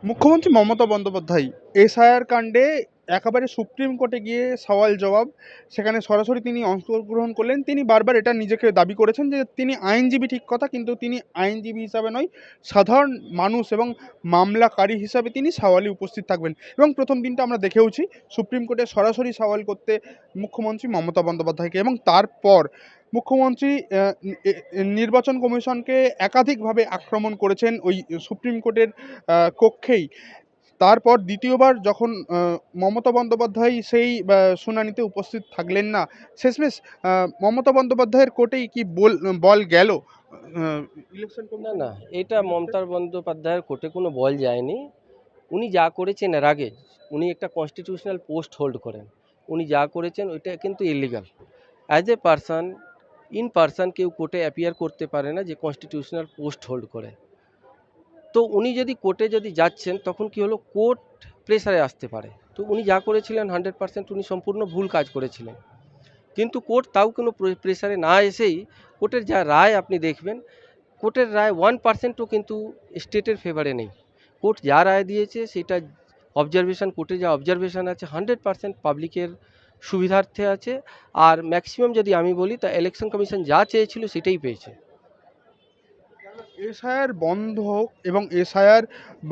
মুখ্যমন্ত্রী মমতা বন্দ্যোপাধ্যায় এসআইআর কাণ্ডে একেবারে সুপ্রিম কোর্টে গিয়ে সওয়াল জবাব, সেখানে সরাসরি তিনি অংশগ্রহণ করলেন। তিনি বারবার এটা নিজেকে দাবি করেছেন যে তিনি আইনজীবী, ঠিক কথা, কিন্তু তিনি আইনজীবী হিসাবে নয়, সাধারণ মানুষ এবং মামলাকারী হিসাবে তিনি সওয়ালে উপস্থিত থাকবেন। এবং প্রথম দিনটা আমরা দেখেওছি সুপ্রিম কোর্টে সরাসরি সওয়াল করতে মুখ্যমন্ত্রী মমতা বন্দ্যোপাধ্যায়কে, এবং তারপর মুখ্যমন্ত্রী নির্বাচন কমিশনকে একাধিকভাবে আক্রমণ করেছেন ওই সুপ্রিম কোর্টের কক্ষেই। তারপর দ্বিতীয়বার যখন মমতা বন্দ্যোপাধ্যায় সেই শুনানিতে উপস্থিত থাকলেন না, শেষমেশ মমতা বন্দ্যোপাধ্যায়ের কোর্টেই কি বল গেল ইলেকশন না, কমিশন? না, এটা মমতা বন্দ্যোপাধ্যায়ের কোর্টে কোনো বল যায়নি। উনি যা করেছেন এর আগে, উনি একটা কনস্টিটিউশনাল পোস্ট হোল্ড করেন। উনি যা করেছেন ওইটা কিন্তু illegal. As a person, in person কেউ কোর্টে অ্যাপিয়ার করতে পারে না যে কনস্টিটিউশনাল পোস্ট হোল্ড করে। তো উনি যদি কোর্টে যদি যাচ্ছেন তখন কি হলো, কোর্ট প্রেসারে আসতে পারে। তো উনি যা করেছিলেন 100% উনি সম্পূর্ণ ভুল কাজ করেছিলেন। কিন্তু কোর্ট তাও কোনো প্রেসারে না এসেই কোর্টের যা রায় আপনি দেখবেন, কোর্টের রায় 1%ও কিন্তু স্টেটের ফেভারে নেই। কোর্ট যা রায় দিয়েছে সেটা অবজারভেশন, কোর্টে যা অবজারভেশন আছে 100% পাবলিকের সুবিধার্থে আছে। আর ম্যাক্সিমাম যদি আমি বলি তা ইলেকশন কমিশন যা চেয়েছিল সেটাই পেয়েছে। এসআইআর বন্ধ হোক এবং এসআইআর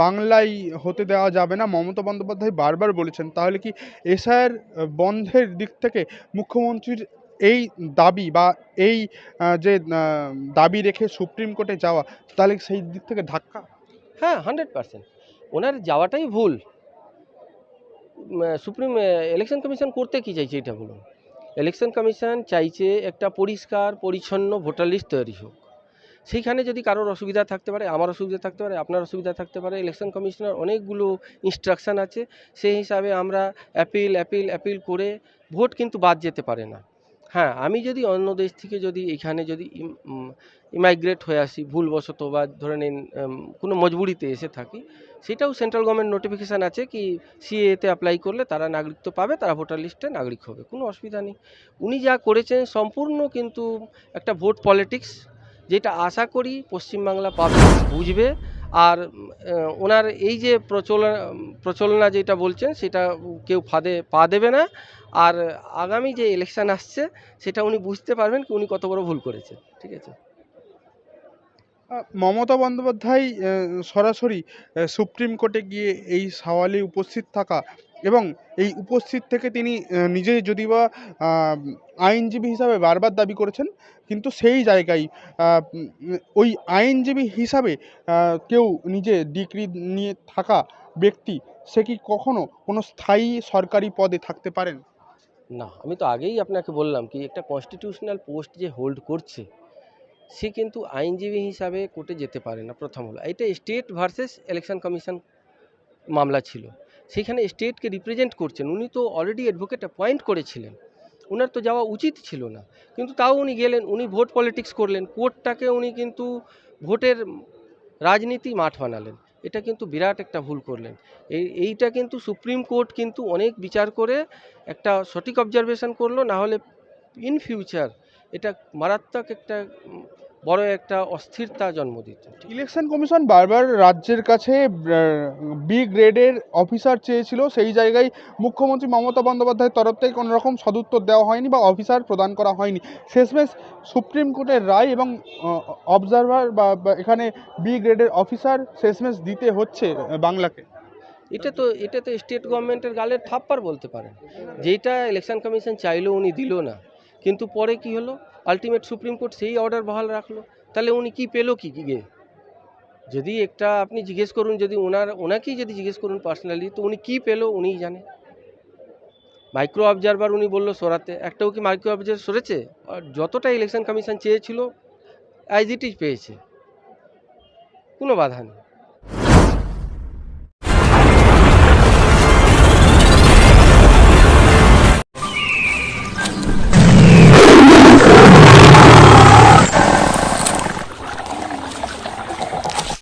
বাংলায় হতে দেওয়া যাবে না, মমতা বন্দ্যোপাধ্যায় বারবার বলেছেন। তাহলে কি এসআইআর বন্ধের দিক থেকে মুখ্যমন্ত্রীর এই দাবি বা এই যে দাবি রেখে সুপ্রিম কোর্টে যাওয়া, তাহলে সেই দিক থেকে ধাক্কা? হ্যাঁ, 100%। ওনার যাওয়াটাই ভুল। সুপ্রিম ইলেকশন কমিশন করতে কি চাইছে এটা বলুন। ইলেকশন কমিশন চাইছে একটা পরিষ্কার পরিচ্ছন্ন ভোটার লিস্ট তৈরি হোক। সেইখানে যদি কারোর অসুবিধা থাকতে পারে, আমার অসুবিধা থাকতে পারে, আপনার অসুবিধা থাকতে পারে, ইলেকশন কমিশনার অনেকগুলো ইনস্ট্রাকশান আছে। সেই হিসাবে আমরা অ্যাপিল করে ভোট কিন্তু বাদ যেতে পারে না। হ্যাঁ, আমি যদি অন্য দেশ থেকে যদি এখানে যদি ইমাইগ্রেট হয়ে আসি ভুলবশত, বা ধরে নিন কোনো মজবুরিতে এসে থাকি, সেটাও সেন্ট্রাল গভর্নমেন্ট নোটিফিকেশান আছে কি সিএতে অ্যাপ্লাই করলে তারা নাগরিকত্ব পাবে, তারা ভোটার লিস্টে নাগরিক হবে, কোনো অসুবিধা নেই। উনি যা করেছেন সম্পূর্ণ কিন্তু একটা ভোট পলিটিক্স, যেটা আশা করি পশ্চিমবাংলা পাবলিক বুঝবে। আর ওনার এই যে প্রচলনা যেটা বলছেন সেটা কেউ ফাঁদে পা দেবে না। আর আগামী যে ইলেকশন আসছে সেটা উনি বুঝতে পারবেন কি উনি কত বড় ভুল করেছেন। ঠিক আছে। মমতা বন্দ্যোপাধ্যায় সরাসরি সুপ্রিম কোর্টে গিয়ে এই সওয়ালে উপস্থিত থাকা, এবং এই উপস্থিত থেকে তিনি নিজে যদিবা আহ, আইনজীবী হিসাবে বারবার দাবি করেছেন, কিন্তু সেই জায়গায় ওই আইনজীবী হিসাবে কেউ নিজে ডিগ্রি নিয়ে থাকা ব্যক্তি, সে কি কখনো কোনো স্থায়ী সরকারি পদে থাকতে পারেন? না, আমি তো আগেই আপনাকে বললাম কি একটা কনস্টিটিউশনাল পোস্ট যে হোল্ড করছে সে কিন্তু আইনজীবী হিসাবে কোর্টে যেতে পারে না। প্রথম হলো এটা স্টেট ভার্সেস ইলেকশন কমিশন মামলা ছিল, সেখানে স্টেটকে রিপ্রেজেন্ট করছেন উনি, তো অলরেডি অ্যাডভোকেট অ্যাপয়েন্ট করেছিলেন, ওনার তো যাওয়া উচিত ছিল না। কিন্তু তাও উনি গেলেন, উনি ভোট পলিটিক্স করলেন, কোর্টটাকে উনি কিন্তু ভোটের রাজনীতি মাঠ বানালেন। এটা কিন্তু বিরাট একটা ভুল করলেন। এইটা কিন্তু সুপ্রিম কোর্ট কিন্তু অনেক বিচার করে একটা সঠিক অবজারভেশন করলো, না হলে ইন ফিউচার এটা মারাত্মক একটা বড় একটা অস্থিরতা জন্ম দিত। ইলেকশন কমিশন বারবার রাজ্যের কাছে বি গ্রেডের অফিসার চেয়েছিল, সেই জায়গায় মুখ্যমন্ত্রী মমতা বন্দ্যোপাধ্যায়ের তরফ থেকে কোনো রকম সদুত্তর দেওয়া হয়নি বা অফিসার প্রদান করা হয়নি। শেষমেশ সুপ্রিম কোর্টের রায় এবং অবজারভার বা এখানে বি গ্রেডের অফিসার শেষমেশ দিতে হচ্ছে বাংলাকে। এটা তো স্টেট গভর্নমেন্টের গালের থাপ্পড় বলতে পারেন। যেটা ইলেকশন কমিশন চাইলো উনি দিল না, কিন্তু পরে কি হলো, আলটিমেট সুপ্রিম কোর্ট সেই অর্ডার বহাল রাখলো। তাহলে উনি কি পেলো কি গিয়ে? যদি একটা আপনি জিজ্ঞেস করুন, যদি ওনাকেই যদি জিজ্ঞেস করুন পার্সোনালি, তো উনি কী পেলো উনিই জানে। মাইক্রো অবজারভার উনি বললো সরাতে, একটাও কি মাইক্রো অবজারভার সরেছে? আর যতটা ইলেকশন কমিশন চেয়েছিল অ্যাজ ইট ইজ পেয়েছে, কোনো বাধা নেই।